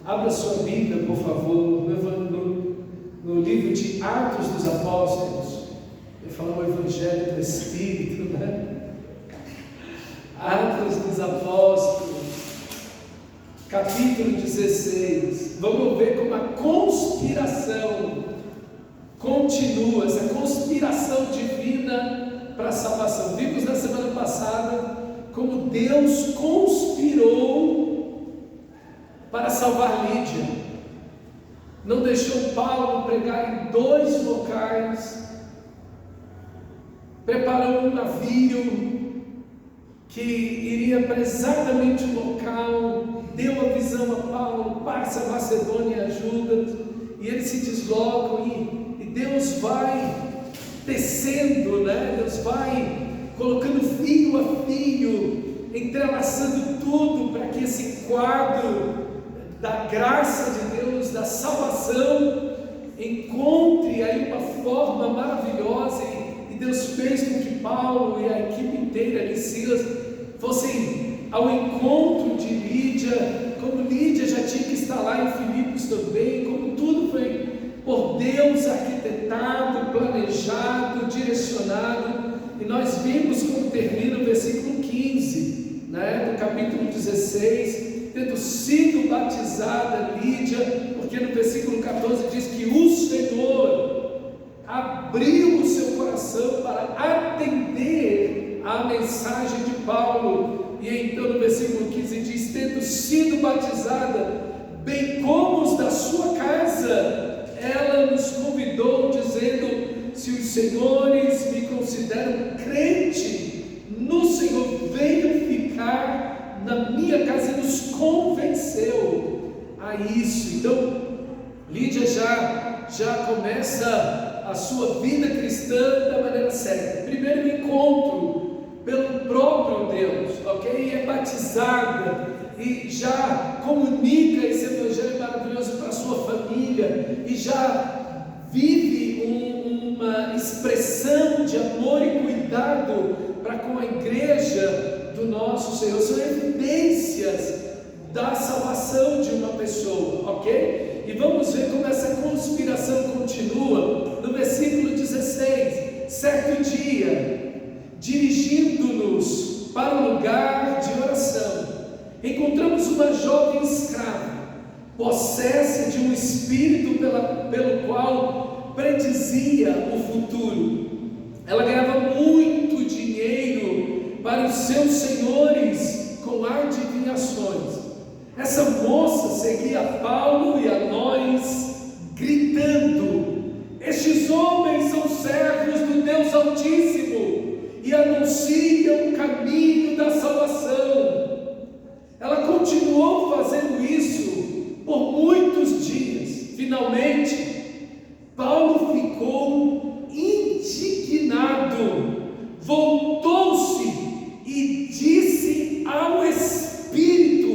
Abra sua Bíblia, por favor, no livro de Atos dos Apóstolos. Eu falo o Evangelho do Espírito, né? Atos dos Apóstolos, capítulo 16. Vamos ver como a conspiração continua, essa conspiração divina para a salvação. Vimos na semana passada como Deus conspirou para salvar Lídia. Não deixou Paulo pregar em 2 locais, preparou um navio que iria para exatamente o local, deu a visão a Paulo, passa a Macedônia e ajuda, e eles se deslocam e Deus vai tecendo, né? Deus vai colocando fio a fio, entrelaçando tudo para que esse quadro da graça de Deus, da salvação, encontre aí uma forma maravilhosa, e Deus fez com que Paulo e a equipe inteira ali, Silas, fossem ao encontro de Lídia, como Lídia já tinha que estar lá em Filipos também, como tudo foi por Deus arquitetado, planejado, direcionado. E nós vimos como termina o versículo 15, né, do capítulo 16, tendo sido batizada Lídia, porque no versículo 14 diz que o Senhor abriu o seu coração para atender à mensagem de Paulo. E então no versículo 15 diz: tendo sido batizada, bem como os da sua casa, ela nos convidou, dizendo: se os senhores me consideram crente no Senhor, venham ficar na minha casa. E nos convenceu a isso. Então Lídia já começa a sua vida cristã da maneira certa. Primeiro encontro pelo próprio Deus, ok? É batizada e já comunica esse evangelho maravilhoso para a sua família, e já vive uma expressão de amor e cuidado para com a igreja do nosso Senhor. São evidências da salvação de uma pessoa, ok? E vamos ver como essa conspiração continua no versículo 16. Certo dia, dirigindo-nos para um lugar de oração, encontramos uma jovem escrava, possessa de um espírito pelo qual predizia o futuro. Ela ganhava muito dinheiro para os seus senhores com adivinhações. Essa moça seguia a Paulo e a nós, gritando: estes homens são servos do Deus Altíssimo e anunciam o caminho da salvação. Ela continuou fazendo isso por muitos dias. Finalmente, Paulo ficou indignado, voltou-se e disse ao Espírito: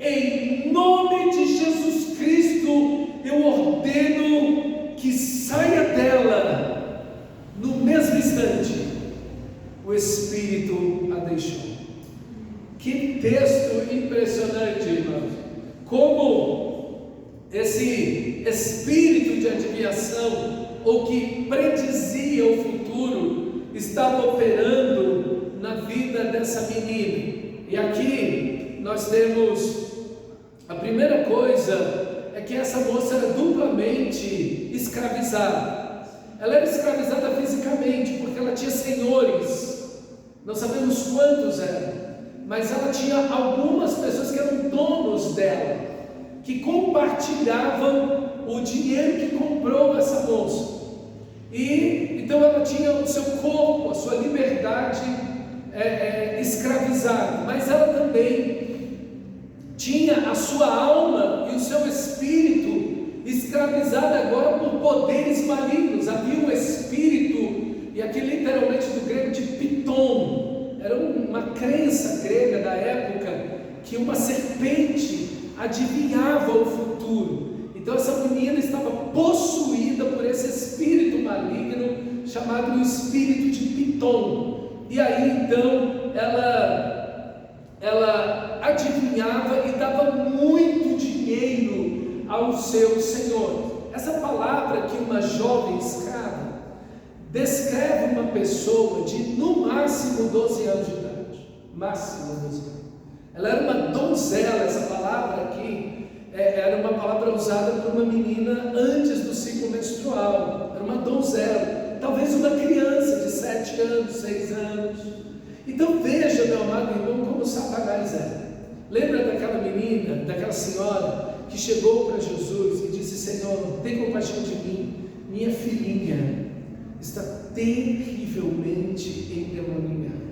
em nome de Jesus Cristo, eu ordeno que saia dela. No mesmo instante, o Espírito a deixou. Que texto impressionante, irmãos! Como esse espírito de adivinhação, ou que predizia o futuro, estava operando na vida dessa menina. E aqui nós temos a primeira coisa, é que essa moça era duplamente escravizada. Ela era escravizada fisicamente, porque ela tinha senhores, não sabemos quantos eram, mas ela tinha algumas pessoas que eram donos dela, que compartilhavam o dinheiro que comprou essa moça. E então ela tinha o seu corpo, a sua liberdade escravizada, mas ela também tinha a sua alma e o seu espírito escravizado agora por poderes malignos. Havia um espírito, e aqui literalmente do grego de Piton, era uma crença grega da época, que uma serpente adivinhava o futuro. Então essa menina estava possuída por esse espírito maligno, chamado o espírito de Piton. E aí então ela adivinhava e dava muito dinheiro ao seu senhor. Essa palavra aqui, uma jovem escrava, descreve uma pessoa de no máximo 12 anos de idade. Máximo 12 anos. Ela era uma donzela. Essa palavra aqui era uma palavra usada por uma menina antes do ciclo menstrual. Era uma donzela, talvez uma criança de 7 anos, 6 anos. Então veja, meu amado irmão, como Satanás é. Lembra daquela menina, daquela senhora que chegou para Jesus e disse: Senhor, tem compaixão de mim, minha filhinha está terrivelmente endemoniada.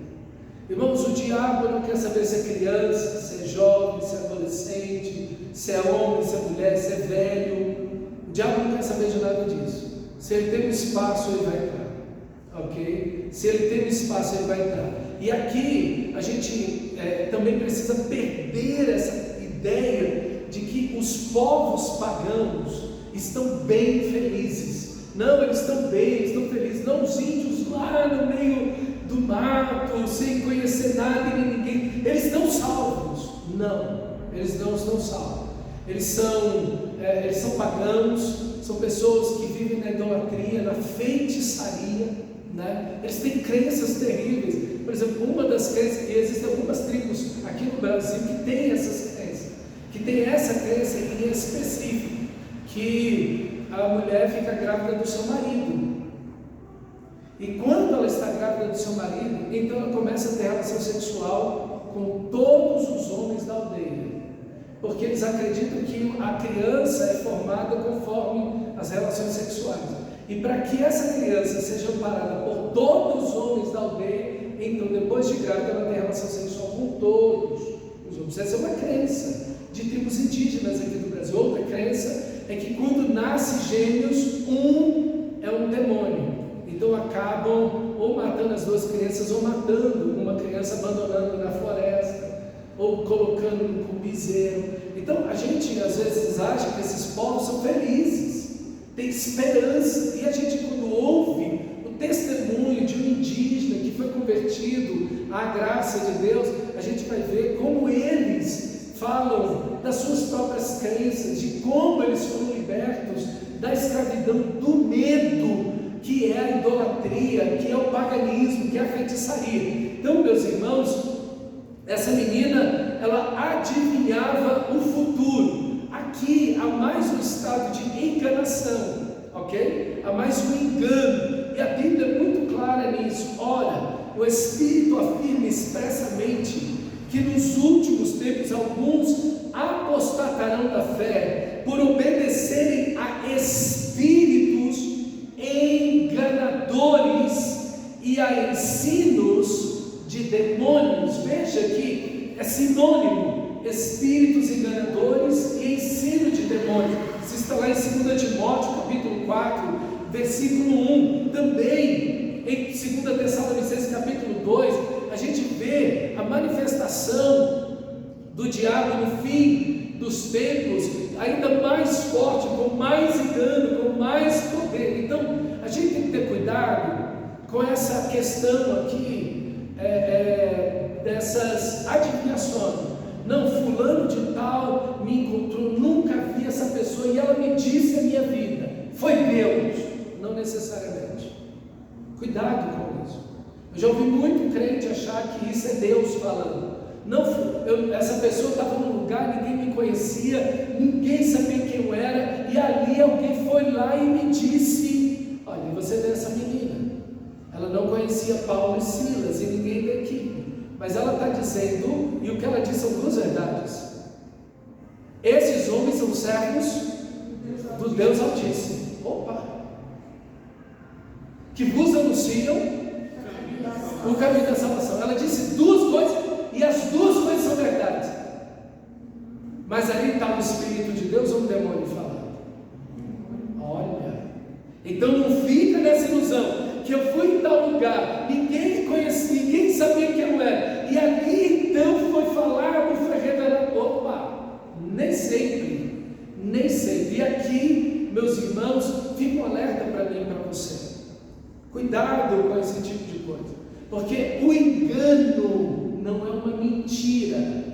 Irmãos, o diabo não quer saber se é criança, se é jovem, se é adolescente, se é homem, se é mulher, se é velho. O diabo não quer saber de nada disso. Se ele tem um espaço, ele vai entrar, ok? Se ele tem um espaço, ele vai entrar. E aqui a gente também precisa perder essa ideia de que os povos pagãos estão bem felizes. Não, eles estão bem, eles estão felizes. Não, os índios lá no meio do mato, sem conhecer nada e nem ninguém, eles estão salvos. Não, eles não estão salvos. Eles são pagãos, são pessoas que vivem na idolatria, na feitiçaria, né? Eles têm crenças terríveis. Por exemplo, uma das crenças, e existem algumas tribos aqui no Brasil que têm essas crenças, que tem essa crença em específico, que a mulher fica grávida do seu marido. E quando ela está grávida do seu marido, então ela começa a ter relação sexual com todos os homens da aldeia, porque eles acreditam que a criança é formada conforme as relações sexuais. E para que essa criança seja amparada por todos os homens da aldeia, então depois de grávida ela tem relação sexual com todos os homens. Essa é uma crença de tribos indígenas aqui do Brasil. Outra crença é que quando nasce gêmeos, um é um demônio. Então acabam ou matando as duas crianças, ou matando uma criança, abandonando na floresta, ou colocando no cupizeiro. Então a gente às vezes acha que esses povos são felizes, tem esperança, e a gente, quando ouve o testemunho de um indígena que foi convertido à graça de Deus, a gente vai ver como eles falam das suas próprias crenças, de como eles foram libertos da escravidão, do medo que é a idolatria, que é o paganismo, que é a feitiçaria. Então, meus irmãos, essa menina, ela adivinhava o futuro. Aqui há mais um estado de enganação, ok? Há mais um engano, e a Bíblia é muito clara nisso. Ora, o Espírito afirma expressamente que nos últimos tempos alguns apostatarão da fé por obedecerem a espíritos enganadores e a ensinos de demônios. Veja que é sinônimo: espíritos enganadores e ensino de demônios. Isso está lá em 2 Timóteo capítulo 4 versículo 1. Também em 2 Tessalonicenses capítulo 2 a gente vê a manifestação do diabo no fim dos tempos, ainda mais forte, com mais engano, com mais poder. Então a gente tem que ter cuidado com essa questão aqui, dessas adivinhações. Não, fulano de tal me encontrou, nunca vi essa pessoa e ela me disse a minha vida. Foi Deus? Não necessariamente. Cuidado com isso. Eu já ouvi muito crente achar que isso é Deus falando. Não, essa pessoa estava num lugar, ninguém me conhecia, ninguém sabia quem eu era, e ali alguém foi lá e me disse: olha, você vê essa menina, ela não conhecia Paulo e Silas e ninguém daqui, mas ela está dizendo, e o que ela disse são duas verdades: esses homens são servos do Deus Altíssimo, que vos anunciam o caminho da salvação. Ela disse duas coisas, e as duas coisas são verdade. Mas ali está o Espírito de Deus ou um demônio falando? Olha, então não fica nessa ilusão que eu fui em tal lugar, ninguém me conhecia, ninguém sabia quem eu era, e ali então foi falar, me foi revelado. Nem sempre, nem sempre. E aqui, meus irmãos, fica um alerta para mim e para você. Cuidado com esse tipo de coisa, porque o engano não é uma mentira,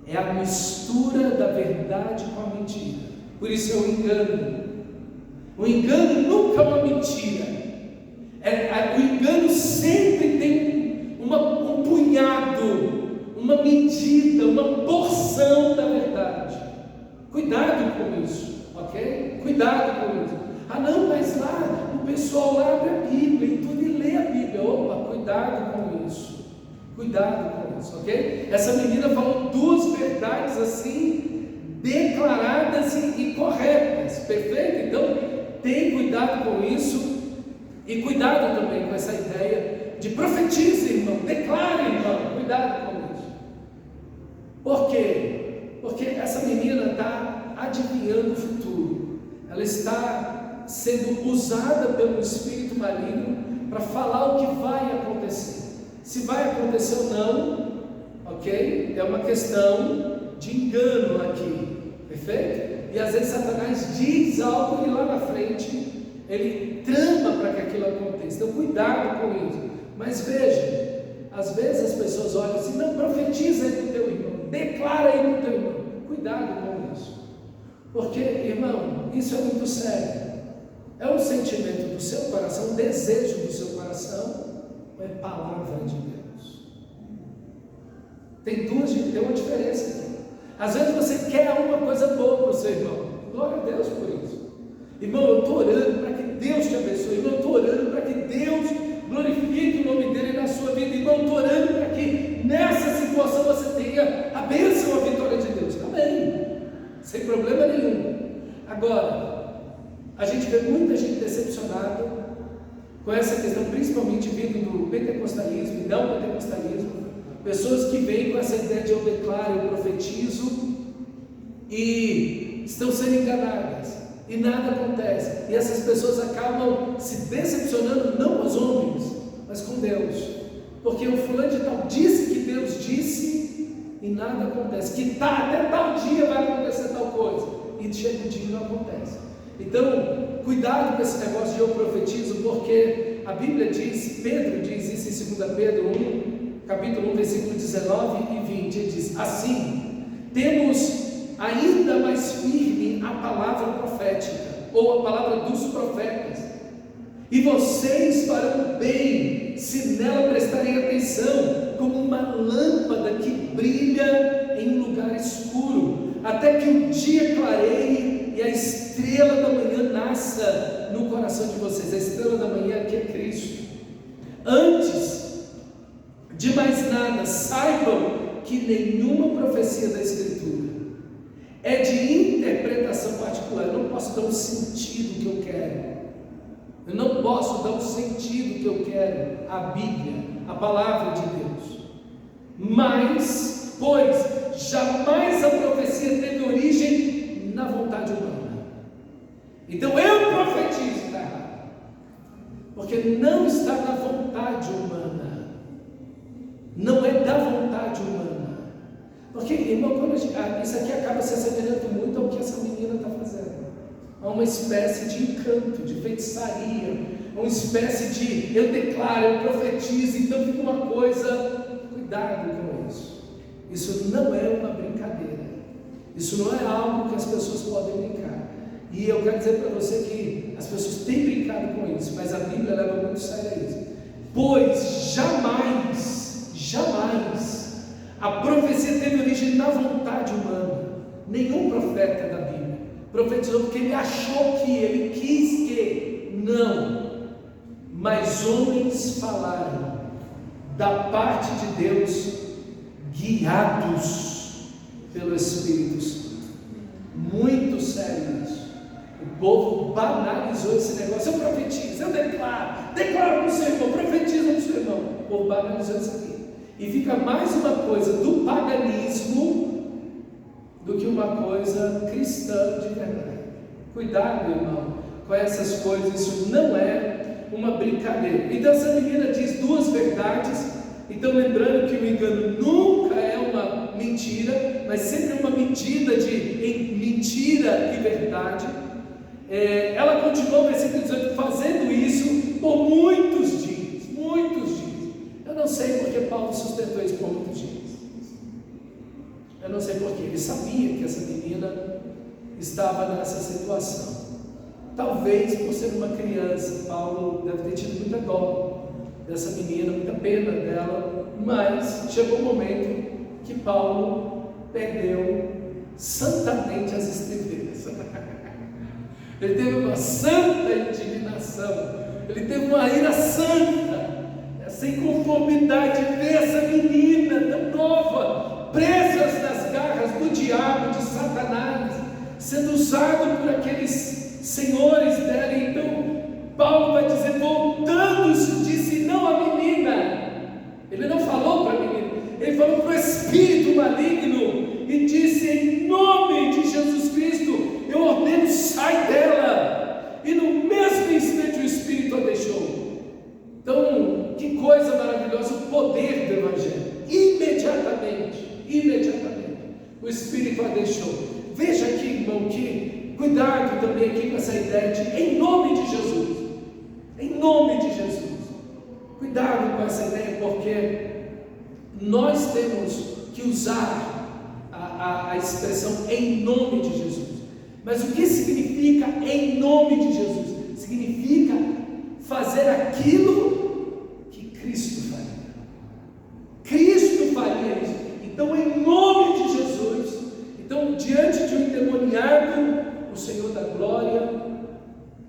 é a mistura da verdade verdade com a mentira. Por isso é o engano. O engano nunca é uma mentira. O engano sempre tem um punhado, uma medida, uma porção da verdade. Cuidado com isso, ok? Cuidado com isso. Ah não, mas lá o pessoal lá abre a Bíblia e tudo e lê a Bíblia. Opa, cuidado com isso. Cuidado com isso, ok? Essa menina falou duas verdades assim, declaradas e corretas, perfeito? Então, tem cuidado com isso e cuidado também com essa ideia de profetize, irmão, declare, irmão, cuidado com isso. Por quê? Porque essa menina está adivinhando o futuro, ela está sendo usada pelo espírito maligno para falar o que vai acontecer. Se vai acontecer ou não, ok? É uma questão de engano aqui, perfeito? E às vezes Satanás diz algo e lá na frente ele trama para que aquilo aconteça. Então cuidado com isso. Mas veja, às vezes as pessoas olham assim, não, profetiza aí para o teu irmão, declara aí para o teu irmão. Cuidado com isso. Porque, irmão, isso é muito sério. É um sentimento do seu coração, um desejo do seu coração, é palavra de Deus. Tem uma diferença aqui. Às vezes você quer uma coisa boa para o seu irmão. Glória a Deus por isso. Irmão, eu estou orando para que Deus te abençoe. Irmão, eu estou orando para que Deus glorifique o nome dele na sua vida. Irmão, eu estou orando para que nessa situação você tenha a bênção, a vitória de Deus. Amém. Sem problema nenhum. Agora, a gente vê muita gente decepcionada com essa questão, principalmente vindo do pentecostalismo e não pentecostalismo, pessoas que vêm com essa ideia de eu declaro, eu profetizo e estão sendo enganadas e nada acontece, e essas pessoas acabam se decepcionando não com os homens, mas com Deus, porque o fulano de tal disse que Deus disse e nada acontece, que até tal dia vai acontecer tal coisa, e chega um dia e não acontece. Então, cuidado com esse negócio de eu profetizo, porque a Bíblia diz, Pedro diz isso em 2 Pedro 1, capítulo 1, versículo 19 e 20, ele diz, assim, temos ainda mais firme a palavra profética, ou a palavra dos profetas, e vocês farão bem, se nela prestarem atenção, como uma lâmpada que brilha em um lugar escuro, até que o dia clareie, e a estrela da manhã nasça no coração de vocês. A estrela da manhã que é Cristo. Antes de mais nada, saibam que nenhuma profecia da Escritura é de interpretação particular. Eu não posso dar um sentido que eu quero. Eu não posso dar um sentido que eu quero à Bíblia, à palavra de Deus. Mas, pois, jamais a profecia teve origem na vontade humana. Então eu profetizo, está errado, porque não está na vontade humana, não é da vontade humana. Porque, irmão, quando isso aqui acaba se assemelhando muito ao que essa menina está fazendo, a uma espécie de encanto, de feitiçaria, uma espécie de eu declaro, eu profetizo, então fica uma coisa. Cuidado com isso. Isso não é uma brincadeira. Isso não é algo que as pessoas podem brincar. E eu quero dizer para você que as pessoas têm brincado com isso, mas a Bíblia leva muito sério isso. Pois jamais a profecia teve origem na vontade humana. Nenhum profeta da Bíblia profetizou porque ele achou que, ele quis que. Não. Mas homens falaram da parte de Deus, guiados pelo Espírito Santo. Muito sério isso. O povo banalizou esse negócio. Eu profetizo, eu declaro para o seu irmão, profetiza para o seu irmão. O povo banalizou isso aqui. E fica mais uma coisa do paganismo do que uma coisa cristã de verdade. Cuidado, irmão, com essas coisas. Isso não é uma brincadeira. Então essa menina diz duas verdades. Então, lembrando que o engano nunca é uma mentira, mas sempre uma medida de mentira e verdade. Ela continuou no versículo 18, fazendo isso por muitos dias. Eu não sei porque Paulo sustentou isso por muitos dias. Eu não sei porque. Ele sabia que essa menina estava nessa situação. Talvez por ser uma criança, Paulo deve ter tido muita dó dessa menina, muita pena dela, mas chegou um momento que Paulo perdeu santamente as estribeiras. Ele teve uma santa indignação, ele teve uma ira santa, essa inconformidade de ver essa menina tão nova, presas nas garras do diabo, de Satanás, sendo usado por aqueles senhores dela. Então Paulo vai dizer, voltando-se, disse não à menina. Ele não falou para a menina, ele falou para o espírito maligno e disse, em nome de Jesus Cristo, eu ordeno, sai dela. E no mesmo instante o espírito a deixou. Então, que coisa maravilhosa, o poder do Evangelho. Imediatamente, o espírito a deixou. Veja aqui, irmão, que cuidado também aqui com essa ideia de em nome de Jesus. Em nome de Jesus. Cuidado com essa ideia, porque nós temos que usar a expressão em nome de Jesus. Mas o que significa em nome de Jesus? Significa fazer aquilo que Cristo faria. Cristo faria isso. Então, em nome de Jesus, então, diante de um endemoniado, o Senhor da glória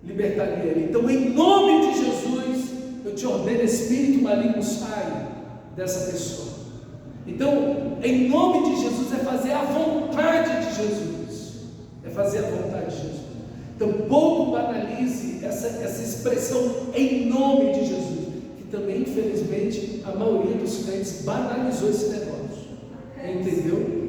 libertaria ele. Então, em nome de Jesus, eu te ordeno, espírito maligno, sai dessa pessoa. Então, em nome de Jesus é fazer a vontade de Jesus. É fazer a vontade de Jesus. Então, pouco banalize essa expressão em nome de Jesus, que também, infelizmente, a maioria dos crentes banalizou esse negócio. Entendeu?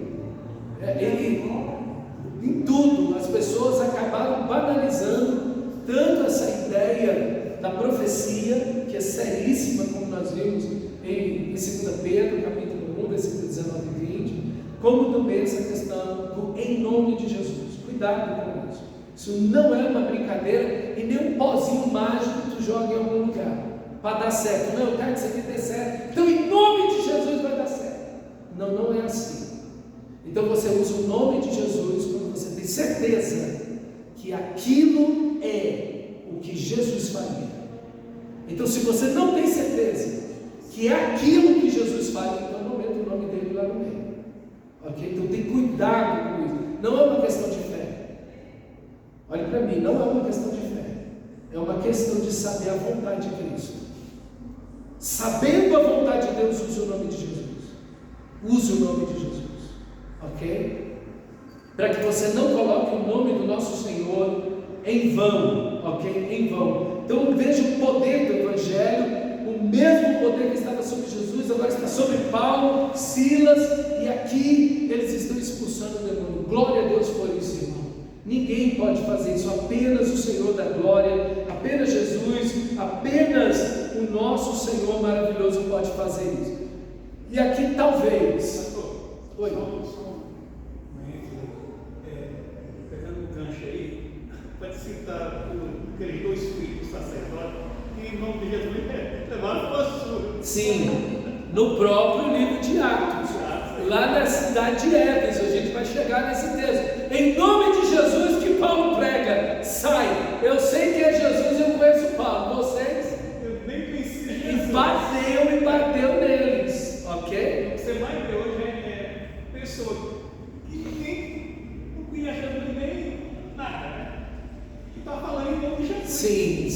Em tudo, as pessoas acabaram banalizando tanto essa ideia da profecia, que é seríssima, como nós vimos em 2 Pedro, capítulo 1, versículo 19 e 20, como também essa questão do em nome de Jesus. Cuidado com isso. Isso não é uma brincadeira e nem um pozinho mágico que tu joga em algum lugar para dar certo. Não, eu quero que isso aqui dê certo, então em nome de Jesus vai dar certo. Não é assim. Então você usa o nome de Jesus quando você tem certeza que aquilo é o que Jesus faria. Então, se você não tem certeza que é aquilo que Jesus faria, então não meta o nome dele lá no meio. Ok? Então tem cuidado com isso. Não é uma questão de fé. Olhe para mim, não é uma questão de fé. É uma questão de saber a vontade de Cristo. Sabendo a vontade de Deus, use o nome de Jesus. Use o nome de Jesus. Ok? Para que você não coloque o nome do nosso Senhor em vão. Ok? Em vão. Então veja o poder do Evangelho. O mesmo poder que estava sobre Jesus agora está sobre Paulo, Silas, e aqui eles estão expulsando o demônio. Glória a Deus por isso, irmão. Ninguém pode fazer isso, apenas o Senhor da glória, apenas Jesus, apenas o nosso Senhor maravilhoso pode fazer isso. E aqui talvez. Oi. Pegando o gancho aí, pode citar aqueles dois filhos do sacerdote. Em nome de Jesus, levaram para a sua. Sim, no próprio livro de Atos, lá na cidade de Éfeso, a gente vai chegar nesse texto. Em nome de Jesus que Paulo prega, sai. Eu sei que é Jesus, eu conheço Paulo. Vocês? Eu nem pensei em Jesus. E bateu neles, ok? Você vai ver hoje pessoa que ninguém não conhece Jesus nem nada, né? E está falando em nome de Jesus. Sim,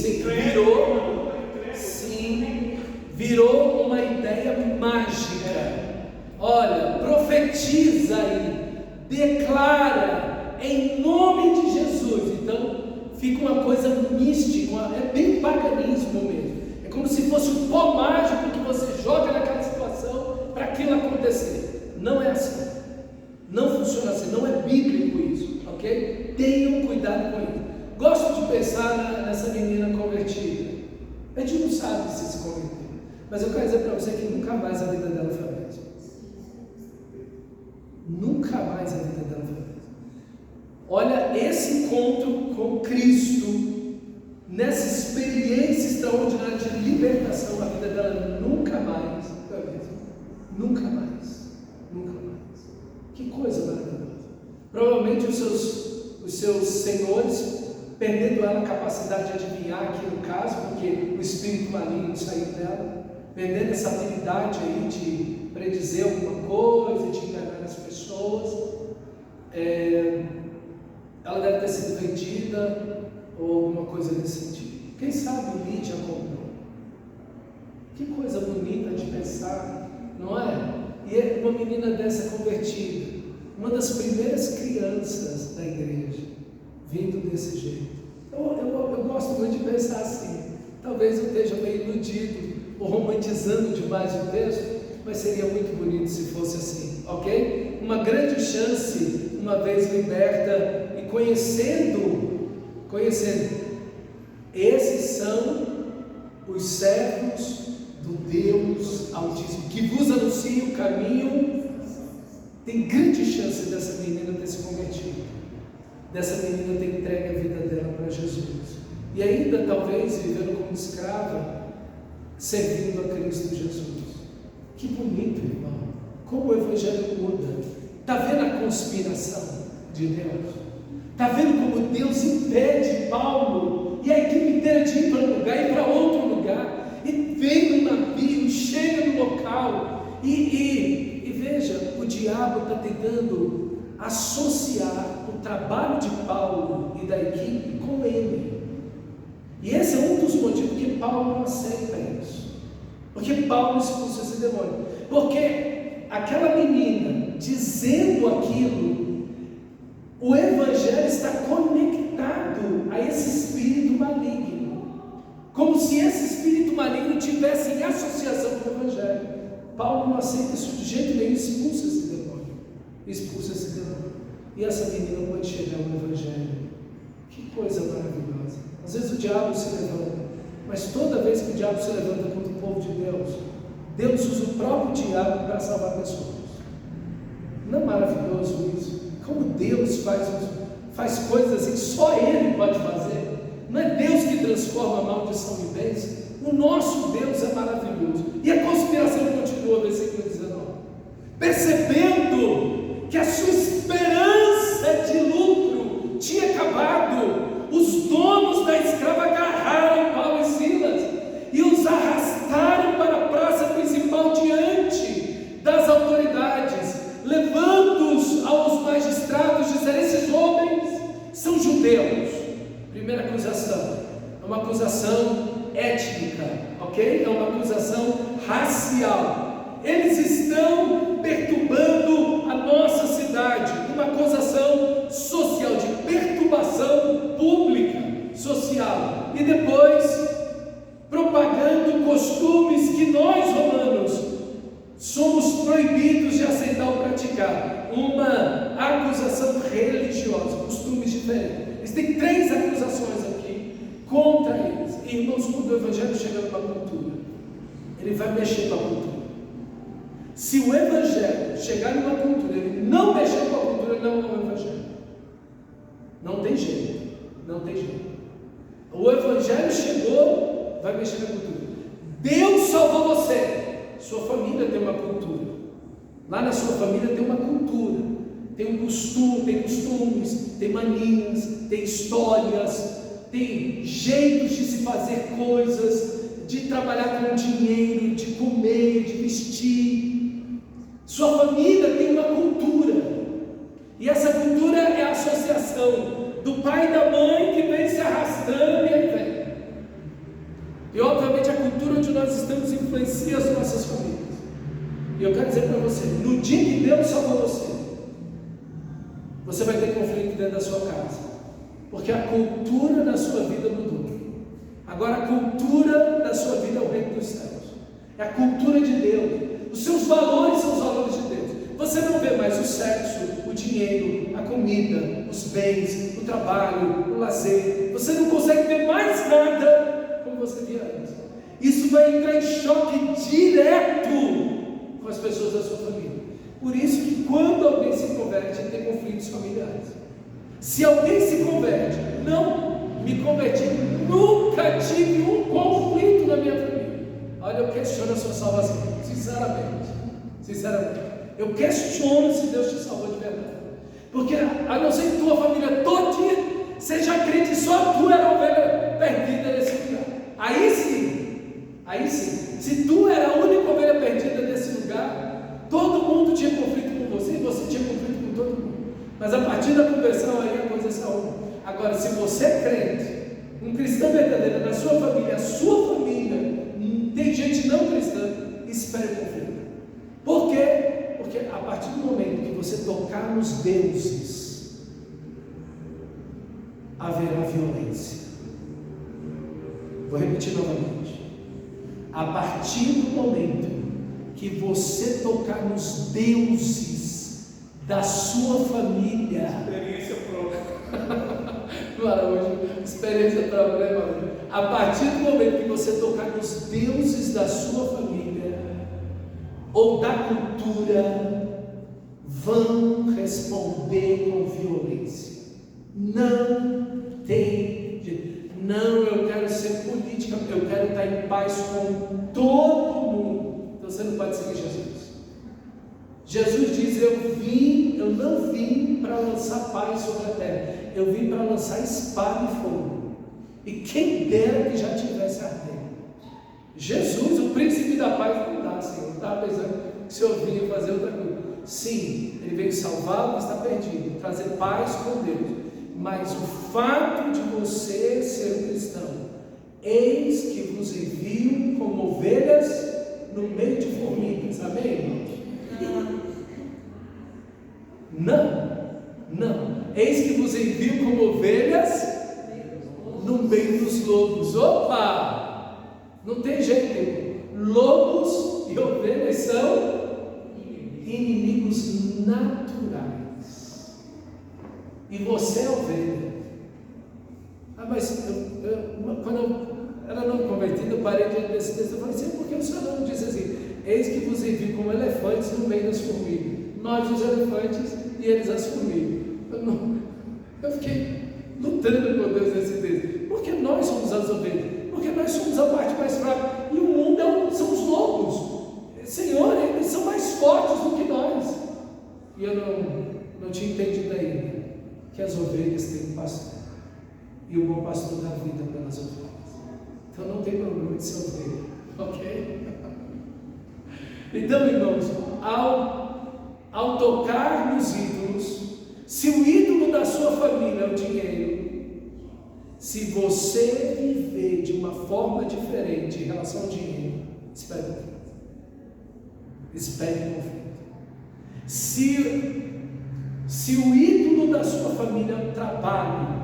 virou uma ideia mágica. Olha, profetiza aí, declara em nome de Jesus. Então fica uma coisa mística, é bem paganismo mesmo. É como se fosse um pó mágico que você joga naquela situação para aquilo acontecer. Não é assim, não funciona assim, não é bíblico isso, ok? Tenham cuidado com isso. Gosto de pensar nessa menina convertida. A gente não sabe se converteu, mas eu quero dizer para você que nunca mais a vida dela foi a mesma. Nunca mais a vida dela foi a mesma. Olha, esse encontro com Cristo, nessa experiência extraordinária de libertação, a vida dela nunca mais foi a mesma. Nunca mais. Que coisa maravilhosa. Provavelmente os seus seus senhores, perdendo ela a capacidade de adivinhar aqui no caso, porque o espírito maligno saiu dela, perdendo essa habilidade aí de predizer alguma coisa, de enganar as pessoas. Ela deve ter sido vendida ou alguma coisa nesse sentido. Quem sabe Lídia comprou. Que coisa bonita de pensar, não é? E é uma menina dessa convertida, uma das primeiras crianças da igreja, vindo desse jeito. Eu gosto muito de pensar assim. Talvez eu esteja meio iludido ou romantizando demais o texto, mas seria muito bonito se fosse assim, ok? Uma grande chance, uma vez liberta e conhecendo, esses são os servos do Deus Altíssimo, que vos anuncia o caminho. Tem grande chance dessa menina ter se convertido, dessa menina ter entregue a vida dela para Jesus, e ainda talvez vivendo como escrava, servindo a Cristo Jesus. Que bonito, irmão, como o Evangelho muda. Está vendo a conspiração de Deus? Está vendo como Deus impede Paulo e a equipe inteira de ir para um lugar e para outro lugar, e vem no navio, chega no local, e veja, o diabo está tentando associar o trabalho de Paulo e da equipe com ele, e esse é um dos motivos que Paulo não aceita isso, porque Paulo expulsa esse demônio, porque aquela menina dizendo aquilo, o Evangelho está conectado a esse espírito maligno, como se esse espírito maligno tivesse em associação com o Evangelho. Paulo não aceita isso de jeito nenhum, expulsa esse demônio, e essa menina pode chegar ao Evangelho. Que coisa maravilhosa. Às vezes o diabo se levanta, mas toda vez que o diabo se levanta contra o povo de Deus, Deus usa o próprio diabo para salvar pessoas. Não é maravilhoso isso? Como Deus faz coisas que só Ele pode fazer. Não é Deus que transforma a maldição em bênção. O nosso Deus é maravilhoso. E a conspiração continua, versículo 19. Percebendo que a sua esperança de lucro tinha acabado, os donos da escrava agarraram Paulo e Silas e os arrastaram para a praça principal diante das autoridades, levando-os aos magistrados, disseram: esses homens são judeus. Primeira acusação, é uma acusação étnica, ok? É uma acusação racial. Eles estão perturbando a nossa cidade, uma acusação social, de perturbação pública, social, e depois propagando costumes que nós romanos somos proibidos de aceitar ou praticar. Uma acusação religiosa, costumes diferentes. Eles têm 3 acusações aqui contra eles. E, irmãos, quando o Evangelho chega numa cultura, ele vai mexer com a cultura. Se o Evangelho chegar numa cultura, ele não mexer com a cultura, não é o Evangelho. Não tem jeito, não tem jeito. O Evangelho chegou, vai mexer com a cultura. Deus salvou você. Sua família tem uma cultura. Lá na sua família tem uma cultura. Tem um costume, tem costumes, tem manias, tem histórias, tem jeitos de se fazer coisas, de trabalhar com dinheiro, de comer, de vestir. Sua família tem uma cultura. E essa cultura é a associação do pai e da mãe que vem se arrastando e aí vem. E obviamente a cultura onde nós estamos influencia as nossas famílias. E eu quero dizer para você, no dia que Deus salvou você, você vai ter conflito dentro da sua casa, porque a cultura da sua vida mudou. Agora a cultura da sua vida é o reino dos céus, é a cultura de Deus. Os seus valores são os valores de Deus. Você não vê mais o sexo, o dinheiro, a comida, os bens, o trabalho, o lazer. Você não consegue ver mais nada como você via antes. Isso vai entrar em choque direto com as pessoas da sua família. Por isso que quando alguém se converte, tem conflitos familiares. Se alguém se converte, não me converti, nunca tive um conflito na minha família. Olha, eu questiono a sua salvação, sinceramente. Eu questiono se Deus te salvou de verdade. Porque a não ser que tua família toda partir da conversão aí a coisa se arruma. Agora, se você é crente, um cristão verdadeiro na sua família, a sua família, tem gente não cristã, espere o conflito. Por quê? Porque a partir do momento que você tocar nos deuses, haverá violência. Vou repetir novamente. A partir do momento que você tocar nos deuses da sua família, Experiência própria. hoje, experiência própria. A partir do momento que você tocar nos deuses da sua família ou da cultura, vão responder com violência. Não tem jeito. Não, eu quero ser política, eu quero estar em paz com todo mundo. Então você não pode seguir Jesus. Jesus diz: eu não vim para lançar paz sobre a terra, eu vim para lançar espada e fogo. E quem dera que já tivesse ardendo. Jesus, o príncipe da paz, não dá, Senhor. Não estava pensando que o Senhor vinha fazer outra coisa. Sim, Ele veio salvar o que está perdido, trazer paz com Deus. Mas o fato de você ser cristão, eis que vos envio como ovelhas no meio de formigas. Amém, irmãos? Não. Eis que vos envio como ovelhas no meio dos lobos. Opa! Não tem jeito, irmão. Lobos e ovelhas são inimigos naturais. E você é ovelha. Mas quando eu era não convertido, eu parei diante desse texto. Eu falei assim: por que o Senhor não disse assim? Eis que vos envio como elefantes no meio das formigas. Nós os elefantes e eles as formigas. Eu fiquei lutando com Deus nesse texto. Porque nós somos as ovelhas. Porque nós somos a parte mais fraca. E o mundo são os lobos. Senhor, eles são mais fortes do que nós. E eu não tinha entendido ainda que as ovelhas têm um pastor. E o bom pastor dá vida pelas ovelhas. Então não tem problema de ser ovelha. Ok? Então, irmãos, ao tocar nos ídolos, se o ídolo da sua família é o dinheiro, se você viver de uma forma diferente em relação ao dinheiro, espere conflito. Espere conflito. Se o ídolo da sua família é o trabalho,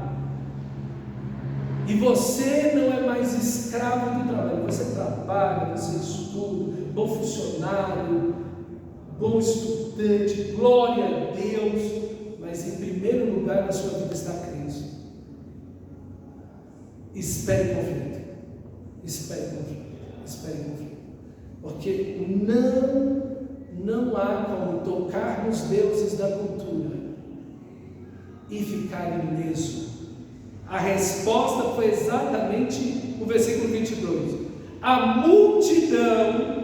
e você não é mais escravo do trabalho, você trabalha, você estuda, bom funcionário, bom estudante, glória a Deus, mas em primeiro lugar na sua vida está Cristo. Espere conflito. Espere conflito. Espere conflito. Porque não há como tocar nos deuses da cultura e ficar ileso. A resposta foi exatamente o versículo 22. A multidão,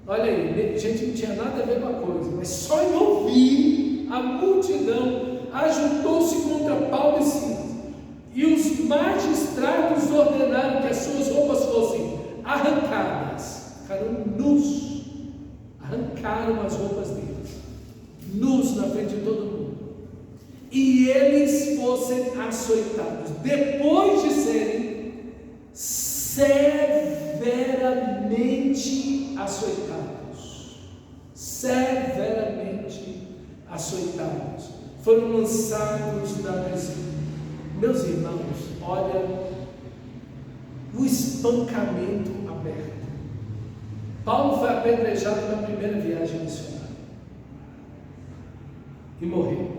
olha aí, gente, não tinha nada a ver com a coisa, mas só em ouvir, a multidão ajuntou-se contra Paulo e Silas, e os magistrados ordenaram que as suas roupas fossem arrancadas. Ficaram nus, arrancaram as roupas deles, nus na frente de todo mundo, e eles fossem açoitados, depois de serem severamente açoitados, foram lançados na prisão. Meus irmãos, olha o espancamento aberto. Paulo foi apedrejado na primeira viagem missionária e morreu.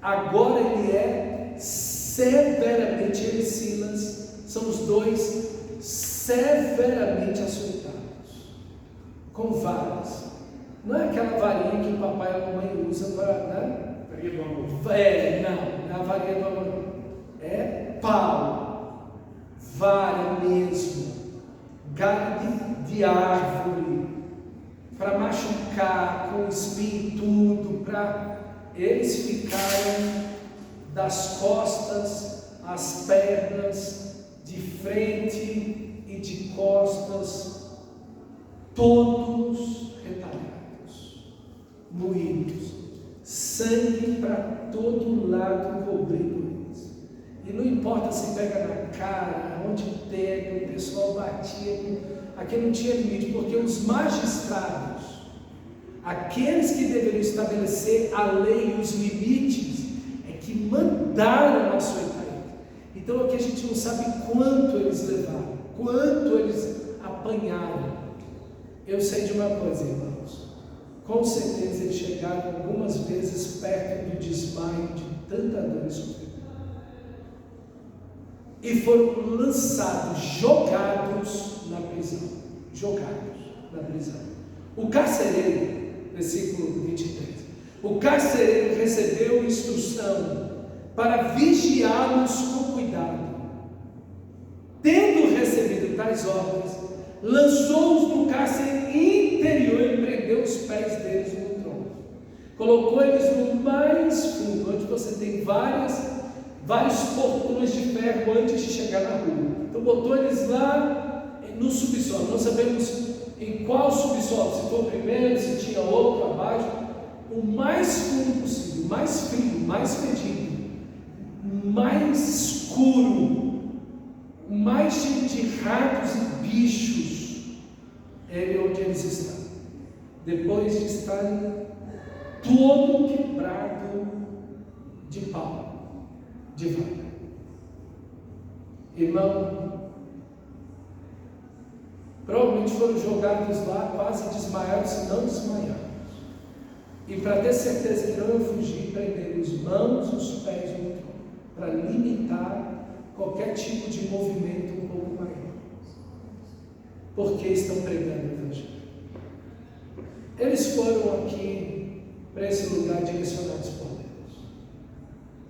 Agora ele é severamente, ele e Silas são os dois severamente açoitados com varas. Não é aquela varinha que o papai e a mamãe usam para, né? Não, é a varinha do amor. É pau, vara mesmo, galho de árvore, para machucar, com espinho e tudo, para eles ficaram das costas às pernas, de frente e de costas, todos retalhados, moídos, sangue para todo lado cobrindo eles. E não importa se pega na cara, onde pega, o pessoal batia, aqui não tinha limite, porque os magistrados, aqueles que deveriam estabelecer a lei e os limites, é que mandaram açoitar eles. Então aqui a gente não sabe quanto eles levaram, quanto eles apanharam. Eu sei de uma coisa, irmãos, com certeza eles chegaram algumas vezes perto do desmaio de tanta dor e sofrimento. E foram lançados, jogados na prisão. O carcereiro, versículo 23, o carcereiro recebeu instrução para vigiá-los com cuidado. Tendo recebido tais ordens, lançou-os no cárcere interior e prendeu os pés deles no tronco. Colocou eles no mais fundo, onde você tem vários portões de ferro antes de chegar na rua. Então botou eles lá no subsolo. Não sabemos em qual subsolo, se foi o primeiro, se tinha outro abaixo. O mais fundo possível, mais frio, mais fedido, mais escuro, mais cheio de ratos e bichos, é onde eles estão. Depois de estarem todo quebrado de pau, de vaca. Irmão, provavelmente foram jogados lá, quase desmaiados, se não desmaiados. E para ter certeza que não iam fugir, prenderam as mãos, os pés no tronco, para limitar qualquer tipo de movimento um pouco maior. Porque estão pregando o Evangelho. Eles foram aqui para esse lugar direcionados por Deus.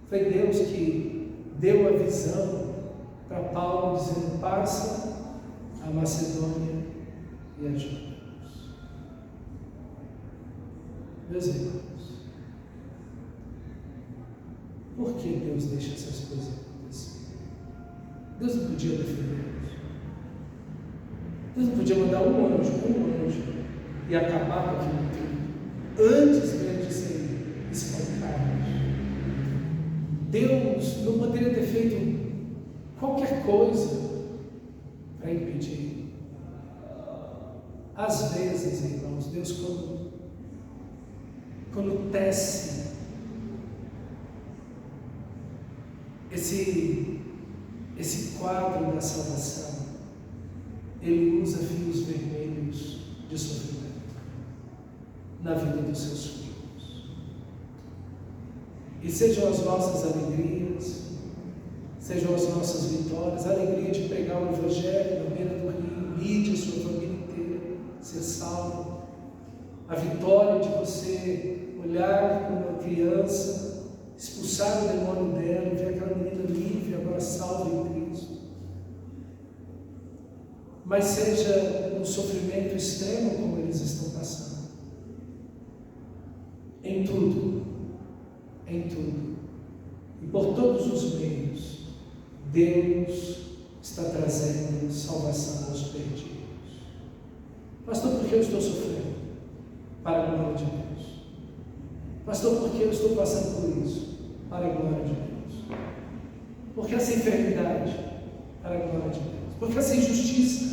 Foi Deus que deu a visão para Paulo, dizendo: passa a Macedônia e ajuda-nos. Meus irmãos, por que Deus deixa essas coisas acontecer? Deus não podia defender-nos. Deus não podia mandar um anjo e acabar com aquilo tudo antes mesmo de serem espancados. Deus não poderia ter feito qualquer coisa para impedir. Às vezes, irmãos, Deus quando tece esse quadro da salvação, Ele usa fios vermelhos de sofrimento na vida dos seus filhos. E sejam as nossas alegrias, sejam as nossas vitórias, a alegria de pregar o Evangelho na beira do rio, mídia, sua família inteira, ser salvo, a vitória de você olhar para uma criança, expulsar o demônio dela, ver aquela menina livre, agora salva em Cristo. Mas seja um sofrimento extremo como eles estão passando. Em tudo, e por todos os meios, Deus está trazendo salvação aos perdidos. Pastor, por que eu estou sofrendo? Para a glória de Deus. Pastor, por que eu estou passando por isso? Para a glória de Deus. Por que essa enfermidade? Para a glória de Deus. Por que essa injustiça?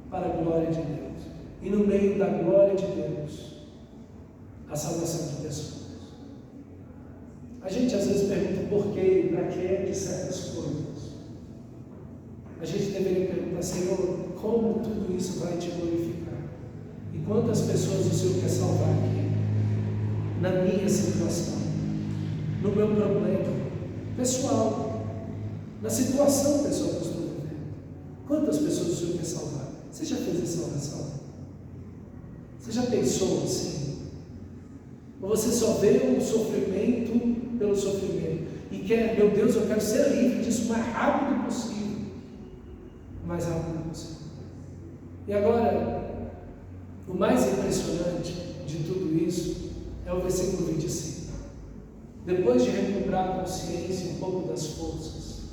Para a glória de Deus. E no meio da glória de Deus, a salvação de pessoas. A gente às vezes pergunta por quê e para quê de certas coisas. A gente deveria perguntar: Senhor, como tudo isso vai te glorificar? E quantas pessoas o Senhor quer salvar aqui? Na minha situação, no meu problema pessoal, na situação pessoal que eu estou vivendo. Quantas pessoas o Senhor quer salvar? Você já fez essa oração? Você já pensou assim? Ou você só vê o sofrimento pelo sofrimento e quer: meu Deus, eu quero ser livre disso o mais rápido possível, o mais rápido possível. E agora, o mais impressionante de tudo isso é o versículo 25. Depois de recobrar a consciência, um pouco das forças,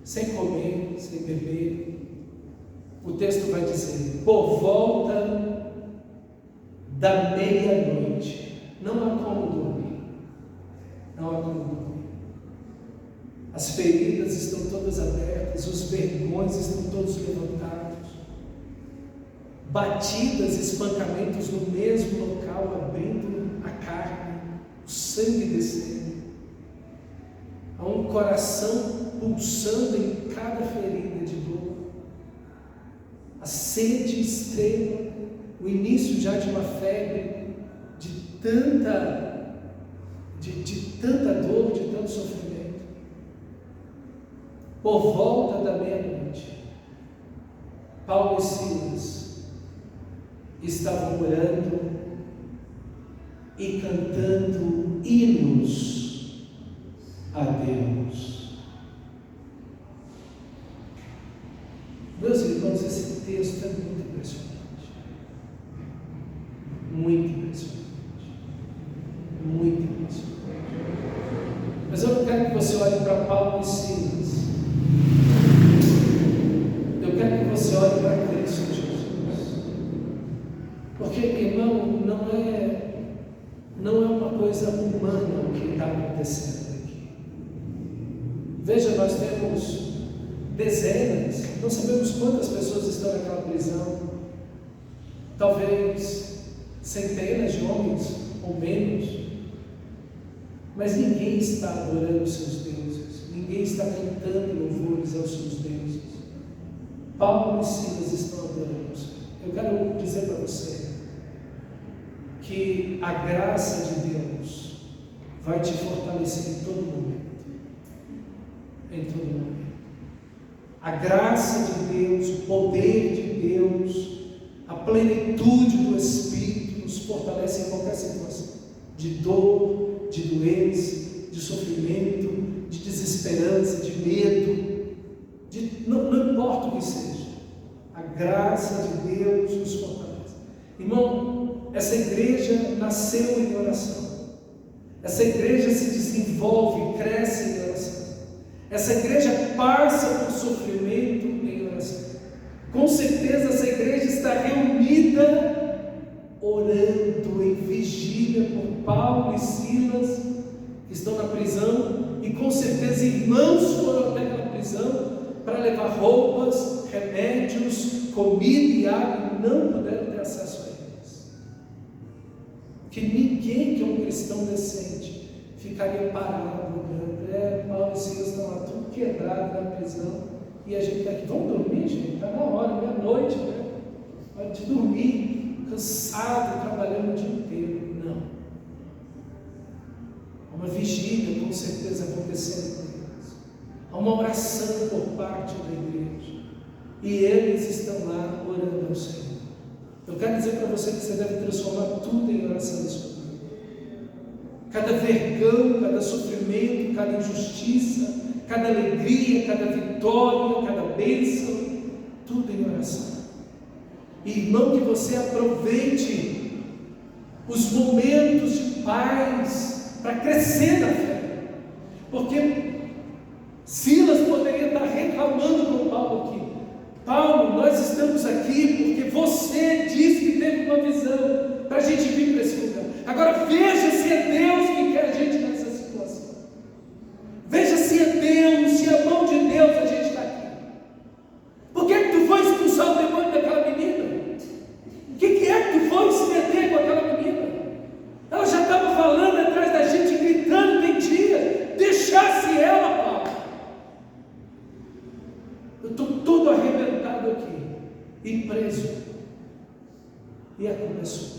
sem comer, sem beber, o texto vai dizer: por volta da meia-noite, não há como dormir. As feridas estão todas abertas, os vergões estão todos levantados, batidas, espancamentos no mesmo local, abrindo a carne, o sangue descendo. Há um coração pulsando em cada ferida de dor, a sede extrema, o início já de uma febre, de tanta dor, de tanto sofrimento. Por volta da meia-noite, Paulo e Silas estavam orando e cantando hinos a Deus. Meus irmãos, esse texto é muito impressionante. Muito impressionante. Muito impressionante. Mas eu não quero que você olhe para Paulo e Silas. Eu quero que você olhe para Cristo Jesus. Porque, irmão, não é uma coisa humana o que está acontecendo aqui. Veja, nós temos dezenas, não sabemos quantas pessoas estão naquela prisão, talvez centenas de homens ou menos, mas ninguém está adorando os seus deuses, ninguém está cantando louvores aos seus deuses. Paulo e Silas estão adorando o Senhor. Eu quero dizer para você que a graça de Deus vai te fortalecer em todo momento. Em todo momento. A graça de Deus, o poder de Deus, a plenitude do Espírito nos fortalece em qualquer situação, de dor, de doença, de sofrimento, de desesperança, de medo, não importa o que seja, a graça de Deus nos fortalece. Irmão, essa igreja nasceu em oração, essa igreja se desenvolve, cresce em oração. Essa igreja passa por sofrimento em oração. Com certeza essa igreja está reunida, orando em vigília por Paulo e Silas, que estão na prisão, e com certeza irmãos foram até aquela prisão para levar roupas, remédios, comida e água, e não puderam ter acesso a eles. Porque ninguém que é um cristão decente ficaria parado orando. Paulo e Silas estão lá tudo quebrado na prisão, e a gente está aqui, vamos dormir, gente? Está na hora, meia-noite, né? Hora de dormir, cansado, trabalhando o dia inteiro. Não. Há uma vigília com certeza acontecendo com eles. Há uma oração por parte da igreja, e eles estão lá orando ao Senhor. Eu quero dizer para você que você deve transformar tudo em oração da sua vida. Cada vergão, cada sofrimento, cada injustiça, cada alegria, cada vitória, cada bênção, tudo em oração. Irmão, que você aproveite os momentos de paz para crescer na fé, porque Silas poderia estar reclamando com Paulo aqui: Paulo, nós estamos aqui porque você disse que teve uma visão para a gente vir para esse lugar. Agora veja se é Deus que quer a gente nessa situação. Veja se é Deus, se é a mão de Deus a gente está aqui. Por que tu foi expulsar o demônio daquela menina? O que é que tu foi se meter com aquela menina? Ela já estava falando atrás da gente, gritando, mentia. Deixasse ela, Paulo. Eu estou todo arrebentado aqui e preso. E a culpa é sua.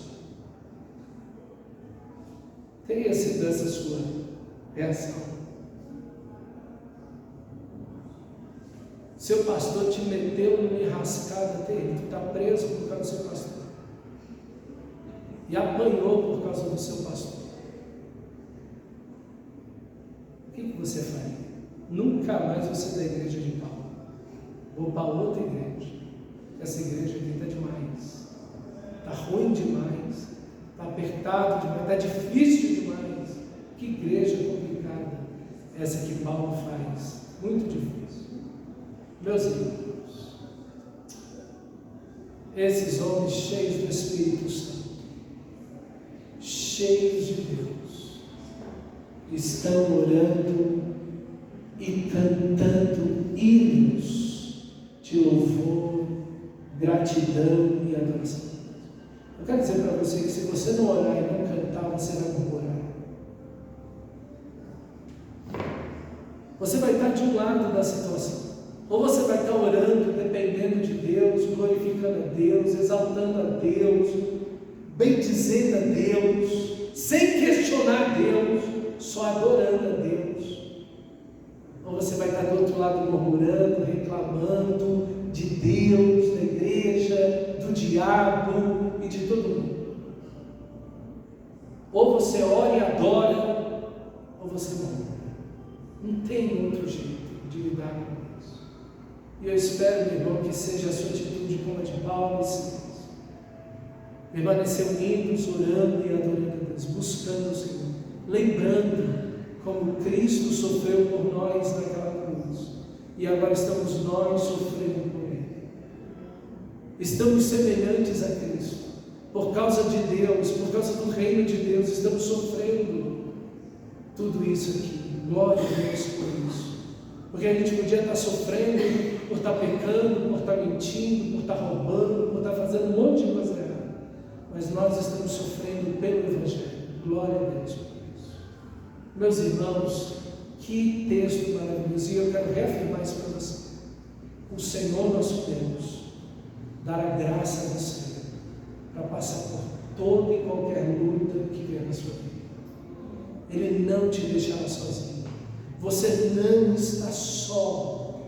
Teria sido essa sua reação? Seu pastor te meteu numa enrascada terrível, tu está preso por causa do seu pastor, e apanhou por causa do seu pastor. O que você faria? Nunca mais você da igreja de Paulo, ou para outra igreja. Essa igreja aqui está demais, está ruim demais, está apertado demais, está difícil demais. Que igreja complicada essa que Paulo faz, muito difícil. Meus irmãos, esses homens cheios do Espírito Santo, cheios de Deus, estão orando e e cantando hinos de louvor, gratidão e adoração. Eu quero dizer para você que se você não orar e não cantar, você vai murmurar. Você vai estar de um lado da situação. Ou você vai estar orando, dependendo de Deus, glorificando a Deus, exaltando a Deus, bendizendo a Deus, sem questionar a Deus, só adorando a Deus. Ou você vai estar do outro lado murmurando, reclamando de Deus, da igreja, do diabo e de todo mundo. Ou você ora e adora, ou você murmura. Não tem outro jeito de lidar com isso. E eu espero, meu irmão, que seja a sua atitude como a de Paulo e Silas. Permanecer unidos, orando e adorando a Deus, buscando o Senhor, lembrando como Cristo sofreu por nós naquela cruz, e agora estamos nós sofrendo por Ele. Estamos semelhantes a Cristo, por causa de Deus, por causa do reino de Deus, estamos sofrendo tudo isso aqui. Glória a Deus por isso, porque a gente podia estar sofrendo por estar pecando, por estar mentindo, por estar roubando, por estar fazendo um monte de coisa errada, mas nós estamos sofrendo pelo Evangelho. Glória a Deus por isso. Meus irmãos, que texto maravilhoso, e eu quero reafirmar isso para você. O Senhor nosso Deus dará graça a você para passar por toda e qualquer luta que vier na sua vida. Ele não te deixará sozinho. Você não está só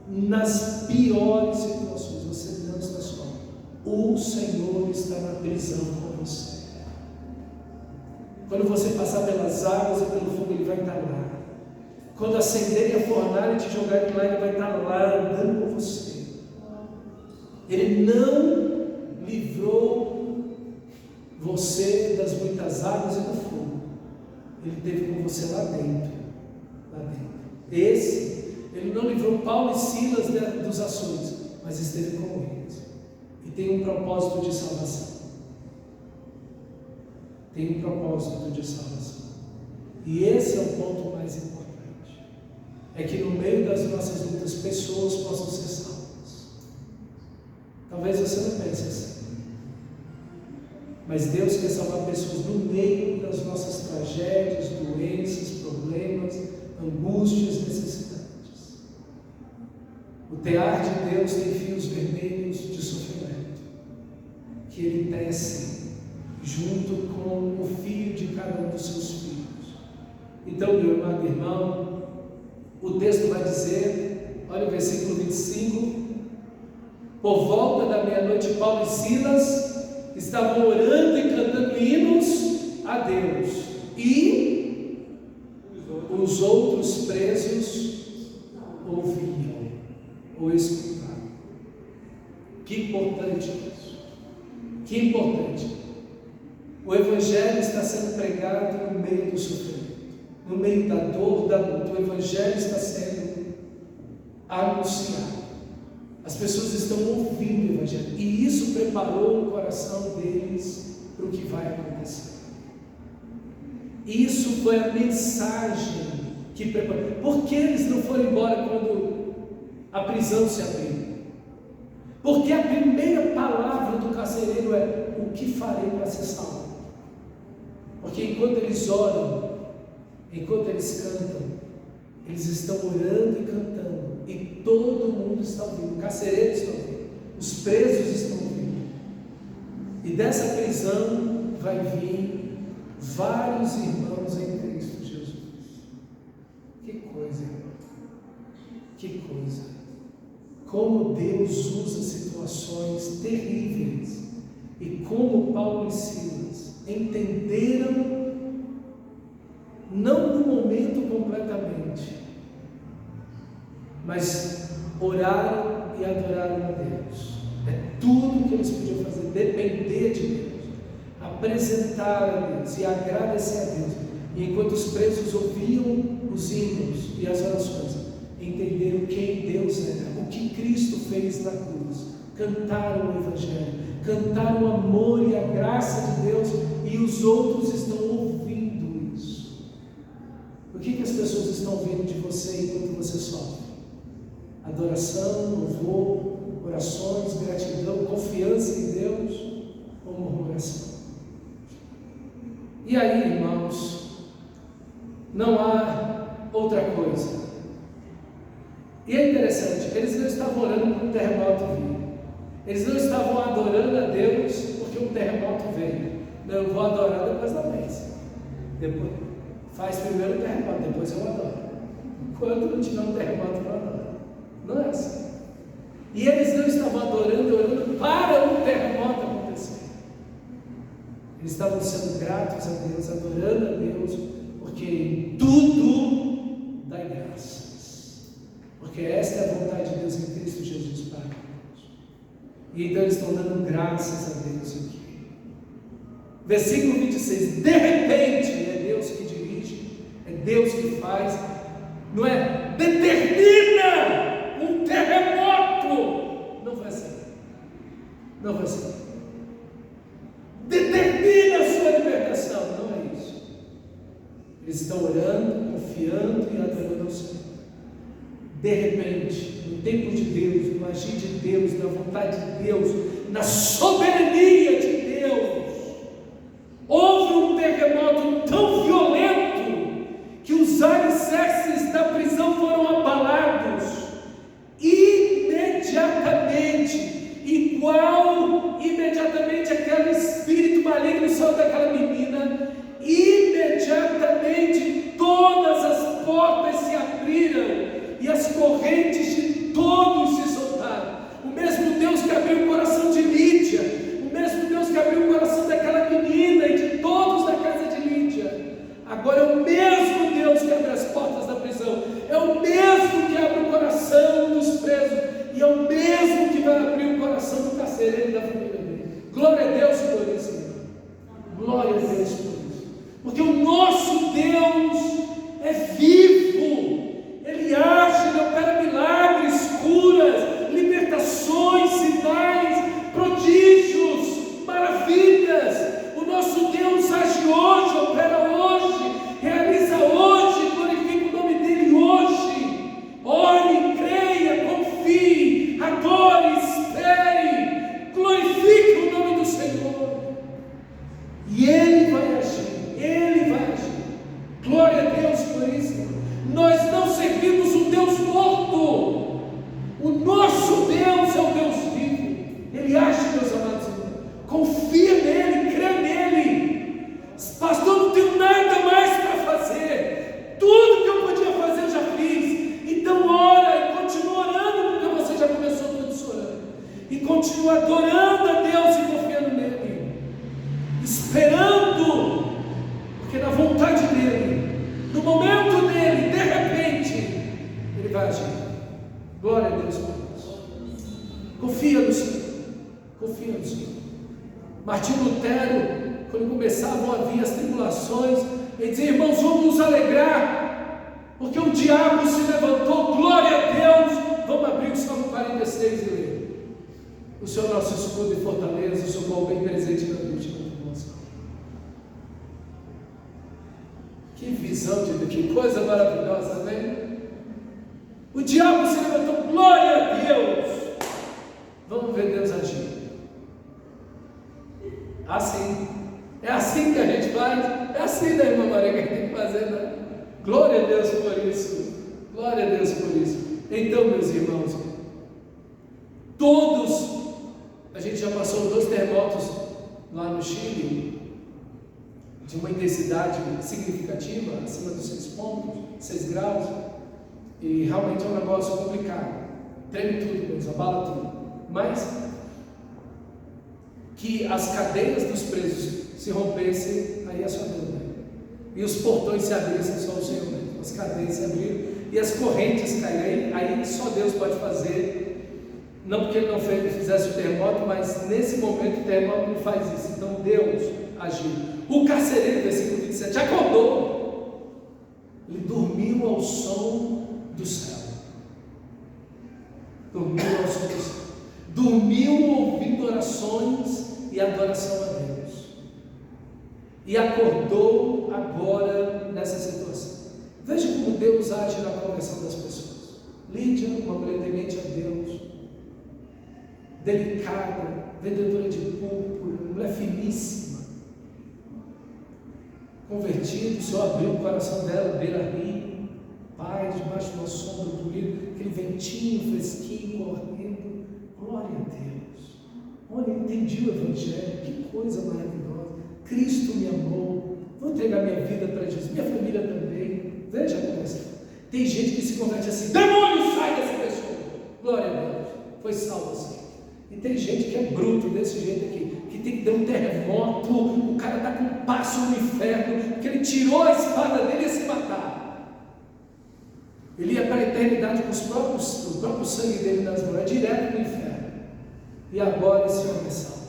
nas piores situações. Você não está só. O Senhor está na prisão com você. Quando você passar pelas águas e pelo fogo, Ele vai estar lá. Quando acenderem a fornalha e te jogarem lá, Ele vai estar lá andando com você. Ele não livrou você das muitas águas e do fogo. Ele esteve com você lá dentro. Ele não livrou Paulo e Silas dos açoites, mas esteve com eles. E tem um propósito de salvação. Tem um propósito de salvação. E esse é o ponto mais importante. É que no meio das nossas lutas, pessoas possam ser salvas. Talvez você não pense assim. Mas Deus quer salvar pessoas no meio das nossas tragédias, doenças, problemas, angústias, necessidades. O tear de Deus tem fios vermelhos de sofrimento, que Ele tece junto com o fio de cada um dos seus filhos. Então, meu amado irmão, o texto vai dizer, olha o versículo 25, por volta da meia-noite, Paulo e Silas estavam orando e cantando hinos a Deus, e os outros presos ouviam ou escutavam. Que importante isso! Que importante! O Evangelho está sendo pregado no meio do sofrimento, no meio da dor, da luta. O Evangelho está sendo anunciado. As pessoas estão ouvindo o Evangelho, e isso preparou o coração deles para o que vai acontecer. Isso foi a mensagem que preparou. Por que eles não foram embora quando a prisão se abriu? Porque a primeira palavra do carcereiro é: o que farei para ser salvo? Porque enquanto eles oram, enquanto eles cantam, eles estão orando e cantando, e todo mundo está ouvindo, o carcereiro está ouvindo, os presos estão ouvindo, e dessa prisão vai vir vários irmãos em Cristo Jesus. Que coisa, irmão, que coisa, como Deus usa situações terríveis, e como Paulo e Silas entenderam, não no momento completamente, mas oraram e adoraram a Deus. É tudo que eles podiam fazer, depender de Deus, apresentar a Deus e agradecer a Deus. E enquanto os presos ouviam os hinos e as orações, entenderam quem Deus era, o que Cristo fez na cruz, cantaram o Evangelho, cantaram o amor e a graça de Deus, e os outros estão ouvindo isso. O que as pessoas pessoas estão ouvindo de você enquanto você sofre? Adoração, louvor, orações, gratidão, confiança em Deus ou murmuração? E aí, irmãos, não há outra coisa. E é interessante, eles não estavam orando por um terremoto vir. Eles não estavam adorando a Deus porque um terremoto veio. Não, eu vou adorar depois da bênção. Depois, faz primeiro o terremoto, depois eu adoro. Enquanto não tiver um terremoto, eu não adoro. Não é assim. E eles não estavam adorando, orando para um terremoto acontecer. Eles estavam sendo gratos a Deus, adorando a Deus, porque em tudo dá graças. Porque esta é a vontade de Deus em Cristo Jesus para nós. E então eles estão dando graças a Deus aqui. Versículo 26, de repente, é Deus que dirige, é Deus que faz, não é? Determina um terremoto. Não vai ser. Não vai ser. Determina a sua libertação. Não é isso. Eles estão orando, confiando e adorando ao Senhor. De repente, no tempo de Deus, no agir de Deus, na vontade de Deus, na soberania de Deus, houve um terremoto tão violento que os alicerces da prisão foram abalados imediatamente, imediatamente aquele espírito maligno saiu daquela menina, imediatamente todas as portas se abriram e as correntes de todos se soltaram. O mesmo Deus que abriu o coração de Lídia, o mesmo Deus que abriu o coração daquela menina e de todos da casa de Lídia, agora é o mesmo Deus que abre as portas da prisão, é o mesmo que abre o coração dos presos, e é o mesmo que vai abrir o coração do carcereiro e da família dele. Glória a Deus por isso, irmão. Glória a Deus por isso, porque o nosso Deus é vivo, Ele age, Ele opera milagres, curas, libertações, sinais, prodígios, maravilhas. O nosso Deus age hoje, opera hoje, realiza hoje, glorifica o nome dEle hoje. Ore, creia, confie, adore, espere, glorifique o nome do Senhor. E Ele vai agir, Ele vai agir. Glória a Deus por isso. Nós não servimos um Deus morto. O nosso Deus é o Deus vivo. Ele age, meus amados irmãos. Confia nele, crê nele. Pastor, não tenho nada mais para fazer. Tudo que eu podia fazer eu já fiz. Então ora e continua orando, porque você já começou tudo isso orando. E continua adorando a Deus e confiando nele. Esperando, porque na vontade dele, no momento dele, de repente, ele vai agir. Glória a Deus por isso. Confia no Senhor. Confia no Senhor. Martinho Lutero, quando começavam a vir as tribulações, ele dizia: irmãos, vamos nos alegrar, porque o diabo se levantou. Glória a Deus. Vamos abrir o Salmo 46 e ler. O Senhor nosso escudo e fortaleza, o socorro bem presente na noite contra nós. Que visão de Deus, que coisa maravilhosa, né? O diabo se levantou, glória a Deus. Vamos ver Deus agir. Assim, é assim que a gente faz, é assim, né, irmã Maria, que a gente tem que fazer, né? Glória a Deus por isso, glória a Deus por isso. Então, meus irmãos, todos, a gente já passou 2 terremotos lá no Chile, de uma intensidade significativa, acima dos 6 pontos, 6 graus, e realmente é um negócio complicado, treme tudo mesmo, abala tudo, mas que as cadeias dos presos se rompessem, aí é só Deus mesmo, e os portões se abrissem, só o Senhor mesmo, as cadeias se abriram, e as correntes caírem, aí só Deus pode fazer, não porque Ele não fizesse o terremoto, mas nesse momento o terremoto não faz isso, então Deus agiu. O carcereiro, versículo 27, acordou, ele dormiu ao som do céu, dormiu ao som do céu, dormiu ouvindo orações e adoração a Deus, e acordou agora nessa situação. Veja como Deus age na conversão das pessoas. Lídia, uma mulher temente a Deus, delicada, vendedora de púrpura, mulher finíssima, convertida, o Senhor abriu o coração dela, beira-rio, paz, debaixo de uma sombra do rio, aquele ventinho fresquinho correndo. Glória a Deus. Olha, entendi o Evangelho, que coisa maravilhosa. Cristo me amou, vou entregar minha vida para Jesus, minha família também. Veja a conversa. Tem gente que se converte assim: demônio, sai dessa pessoa. Glória a Deus, foi salvo assim. E tem gente que é bruto desse jeito aqui, que tem que dar um terremoto, o cara está com um passo no inferno, porque ele tirou a espada dele e ia se matar. Ele ia para a eternidade com o próprio sangue dele nas mãos, direto no inferno. E agora esse homem é salvo.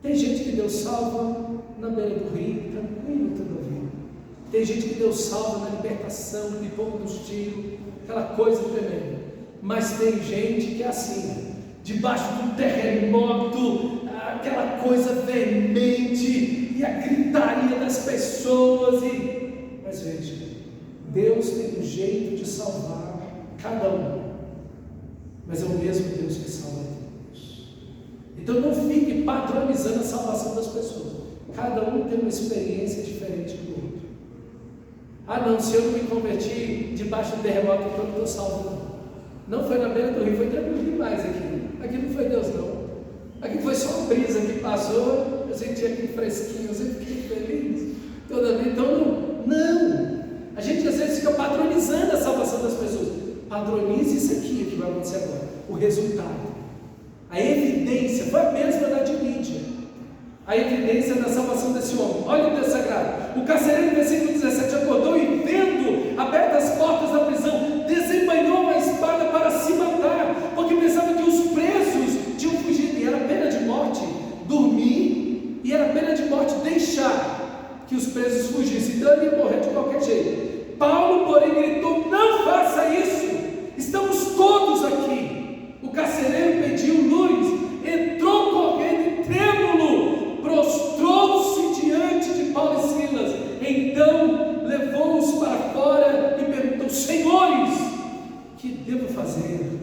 Tem gente que Deus salva na beira do rio, tranquilo toda a vida. Tem gente que Deus salva na libertação, no pipoco dos tiros, aquela coisa tremenda. Mas tem gente que é assim, debaixo do terremoto, aquela coisa veemente, e a gritaria das pessoas. Mas veja, Deus tem um jeito de salvar cada um, mas é o mesmo Deus que salva todos. Então não fique padronizando a salvação das pessoas. Cada um tem uma experiência diferente do outro. Ah não, se eu não me converti debaixo do terremoto, então eu estou salvo. Não foi na beira do rio, foi tranquilo demais aqui. Aqui não foi Deus não. Aqui foi só uma brisa que passou, eu senti aquele fresquinho, eu sempre fiquei feliz. Toda vez, então não. A gente às vezes fica padronizando a salvação das pessoas. Padronize isso aqui que vai acontecer agora. O resultado. A evidência foi a mesma da de Lídia. A evidência da salvação desse homem. Olha o texto sagrado. O carcereiro, versículo 17, acordou e vendo abertas as portas da prisão, desembainhou uma espada para se matar, porque pensava que os presos tinham fugido, e era pena de morte dormir, e era pena de morte deixar que os presos fugissem, então ele ia morrer de qualquer jeito. Paulo, porém, gritou: não faça isso, estamos todos aqui. O carcereiro pediu luz, entrou correndo e trêmulo, prostrou-se diante de Paulo e Silas, então levou-os para fora e perguntou: senhores, que devo fazer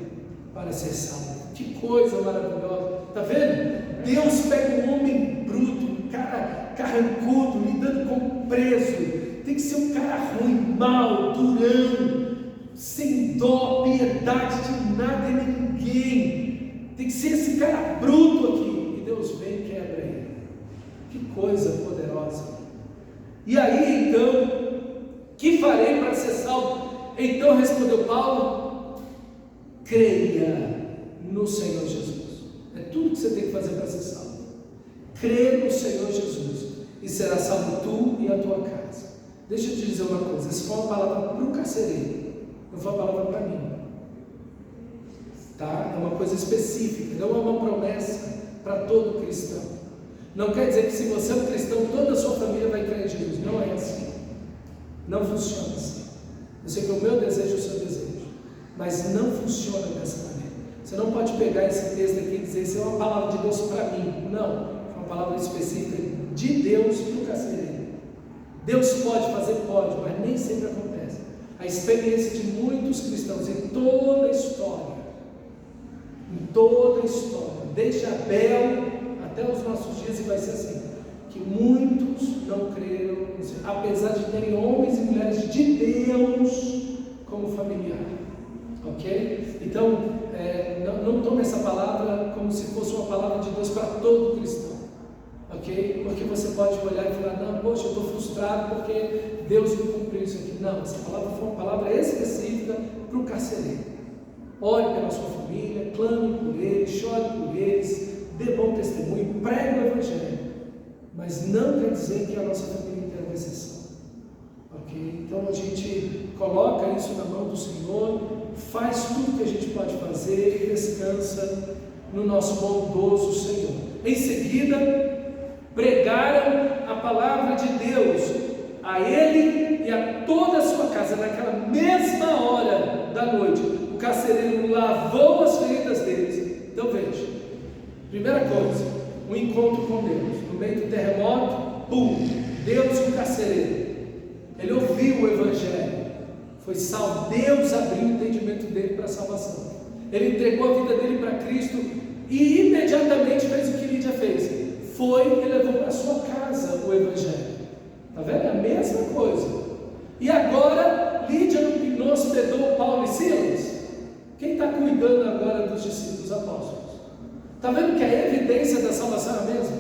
para ser salvo? Que coisa maravilhosa, está vendo? Deus pega um homem bruto, um cara carrancudo, lidando com um preso. Tem que ser um cara ruim, mau, durão, sem dó, piedade de nada e ninguém. Tem que ser esse cara bruto aqui. E Deus vem e quebra ele. Que coisa poderosa. E aí então, que farei para ser salvo? Então respondeu Paulo: creia no Senhor Jesus. É tudo que você tem que fazer para ser salvo. Creia no Senhor Jesus e será salvo tu e a tua casa. Deixa eu te dizer uma coisa, essa foi uma palavra para o carcereiro, não foi uma palavra para mim, tá? É uma coisa específica, não é uma promessa para todo cristão. Não quer dizer que se você é um cristão, toda a sua família vai crer em Jesus. Não é assim, não funciona assim. Eu sei que o meu desejo é o seu desejo, mas não funciona dessa maneira. Você não pode pegar esse texto aqui e dizer: isso é uma palavra de Deus para mim. Não, é uma palavra específica de Deus para o carcereiro. Deus pode fazer, pode, mas nem sempre acontece. A experiência de muitos cristãos em toda a história, desde Abel até os nossos dias, e vai ser assim, que muitos não creram, apesar de terem homens e mulheres de Deus como familiar, ok? Então, não tome essa palavra como se fosse uma palavra de Deus para todo cristão. Ok? Porque você pode olhar e falar: não, poxa, eu estou frustrado porque Deus não cumpriu isso aqui. Não, essa palavra foi uma palavra específica para o carcereiro. Ore pela sua família, clame por eles, chore por eles, dê bom testemunho, pregue o Evangelho. Mas não quer dizer que a nossa família inteira vai ser salva. Ok? Então a gente coloca isso na mão do Senhor, faz tudo que a gente pode fazer e descansa no nosso bondoso Senhor. Em seguida, pregaram a palavra de Deus a ele e a toda a sua casa. Naquela mesma hora da noite, o carcereiro lavou as feridas deles. Então veja, primeira coisa, um encontro com Deus. No meio do terremoto, Deus e o carcereiro. Ele ouviu o Evangelho, foi salvo. Deus abriu o entendimento dele para a salvação. Ele entregou a vida dele para Cristo e imediatamente fez o que Lídia fez. Foi e levou para sua casa o Evangelho. Está vendo? É a mesma coisa. E agora, Lídia não hospedou Paulo e Silas? Quem está cuidando agora dos discípulos apóstolos? Está vendo que a evidência da salvação é a mesma?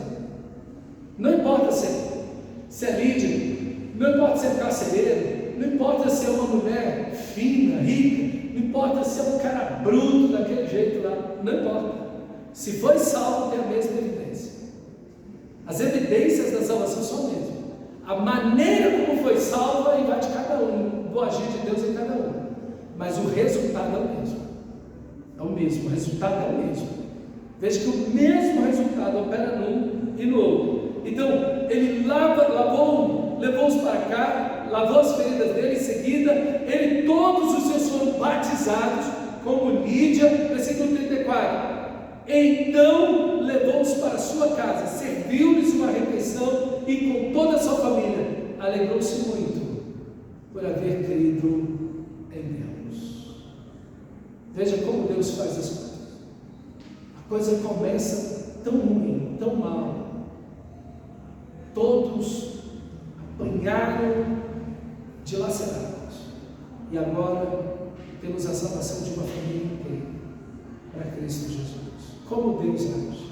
Não importa se é Lídia, não importa se é carcereiro, não importa se é uma mulher fina, rica, não importa se é um cara bruto daquele jeito lá, não importa. Se foi salvo, tem a mesma evidência. As evidências da salvação são as mesmas. A maneira como foi salvo aí vai de cada um, do agir de Deus em cada um. Mas o resultado é o mesmo. É o mesmo, o resultado é o mesmo. Veja que o mesmo resultado opera num e no outro. Então, ele levou-os para cá, lavou as feridas dele, em seguida, todos os seus foram batizados, como Lídia, versículo 34. Então levou-os para a sua casa, serviu-lhes uma refeição e com toda a sua família alegrou-se muito por haver crido em Deus. Veja como Deus faz as coisas. A coisa começa tão ruim, tão mal. Todos apanharam dilacerados e agora temos a salvação de uma família inteira para Cristo Jesus. Como Deus age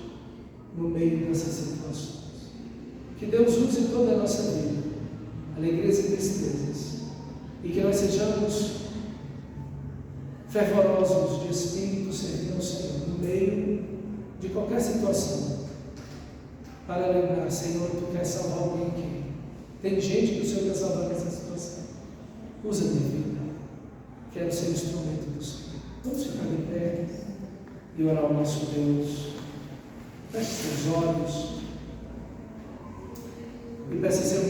no meio dessas situações. Que Deus use toda a nossa vida, alegrias e tristezas, e que nós sejamos fervorosos de espírito servindo ao Senhor no meio de qualquer situação, para lembrar: Senhor, Tu queres salvar alguém aqui. Tem gente que o Senhor quer salvar nessa situação. Usa a minha vida. Quero ser instrumento do Senhor. Vamos ficar de pé e orar ao nosso Deus. Feche seus olhos e peça, Senhor,